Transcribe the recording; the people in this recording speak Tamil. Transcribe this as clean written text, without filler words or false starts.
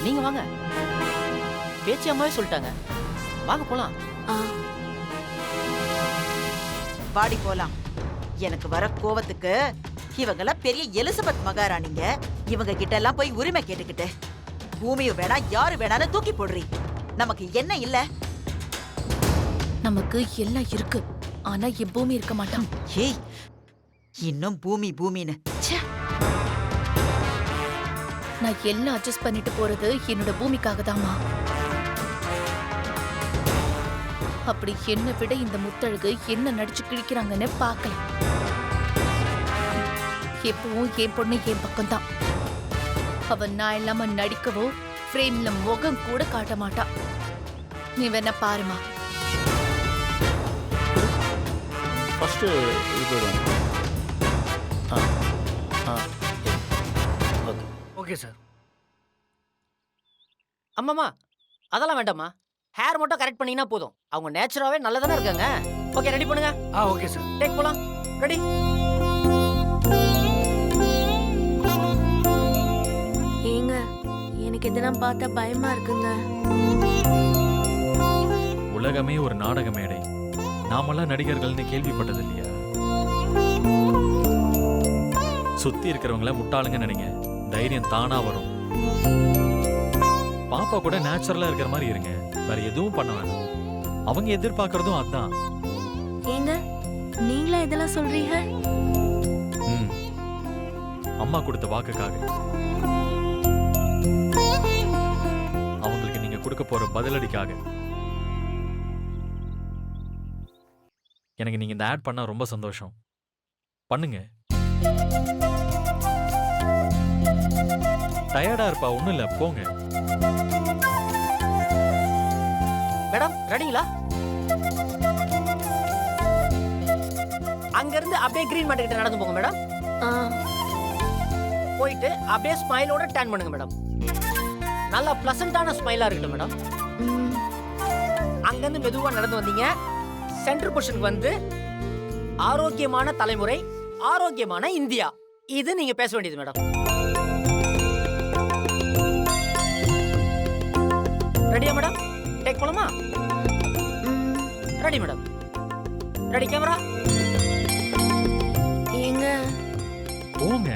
நீங்க வாங்க. பேச்சு அம்மாவே சொல்லிட்டாங்க. வாங்க போலாம். வாடி போலாம். எனக்கு வர கோவத்துக்கு இவங்கெல்லாம் பெரிய எலிசபெத் மகாராணிங்க. இவங்க கிட்ட எல்லாம் போய் உரிமை கேட்டுக்கிட்டு பூமியும் வேணா யாரு வேணான்னு தூக்கி போடுறீ. நமக்கு என்ன இல்ல? நமக்கு எல்லாம் இருக்கு. ஆனா என் பூமி இருக்க மாட்டான். ஏய், இன்னும் பூமி பூமின்னு. ச்சே. நான் எல்லாம் அட்ஜஸ்ட் பண்ணிட்டு போறது என்னோட பூமிக்காக தாமா. அப்படி என்ன விட இந்த முத்தழகு என்ன நடிச்சு கிழிக்கிறாங்கன்னு பார்க்கலாம். எப்பவும் என் பொண்ணு என் பக்கம்தான். அவ நான் இல்லாம நடிக்கவோ ஃப்ரேம்ல முகம் கூட காட்ட மாட்டா. நீ வேணா பாருமா. ஃபர்ஸ்ட் இது போயிடும். Okay sir. அம்மாமா அதெல்லாம் வேண்டாம்மா. ஹேர் மட்டும் கரெக்ட் பண்ணீங்கன்னா போதும். அவங்க நேச்சுராவே நல்லதானே இருக்காங்க. ஓகே ரெடி பண்ணுங்க. Okay sir. டேக் போலாம். ரெடி. ஏங்க எனக்கு இதெல்லாம் பார்த்தா பயமா இருக்குங்க. உலகமே ஒரு நாடக மேடை. நாமெல்லாம் நடிகர்கள்னு கேள்விப்பட்டது இல்லையா? சுத்தி இருக்கிறவங்கள முட்டாளுங்க நினைங்க. தைரியம் தானா வரும். பாப்பா கூட நேச்சுரலா இருக்கிற மாதிரி இருங்க. வேற எதுவும் பண்ண வேண்டாம். அவங்க எதிர்பார்க்கறதும் அதான். ஏங்க நீங்களா இதெல்லாம் சொல்றீங்க? அம்மா கொடுத்த வாக்குக்காக. அவங்களுக்கு நீங்க கொடுக்க போற பதிலடிக்காக. எனக்கு நீங்க இந்த ஆட் பண்ணா ரொம்ப சந்தோஷம். பண்ணுங்க. டயர்டா இருப்பா. ஒண்ணும் இல்ல, போங்க. மேடம் ரெடிங்களா? அங்க இருந்து அப்படியே கிரீன் மேட் கிட்ட நடந்து போங்க மேடம். போயிட்டு அப்படியே ஸ்மைலோட டர்ன் பண்ணுங்க மேடம். நல்ல பிளசன்டான ஸ்மைலா இருக்கட்டும் மேடம். அங்க இருந்து மெதுவா நடந்து வந்தீங்க. சென்டர் பொசிஷனுக்கு வந்து ஆரோக்கியமான தலைமுறை, ஆரோக்கியமான இந்தியா, இது நீங்க பேச வேண்டியது மேடம். ரெடியா மேடம்? டேக் போலாமா? Ready madam. Ready camera? ஏங்க போங்க.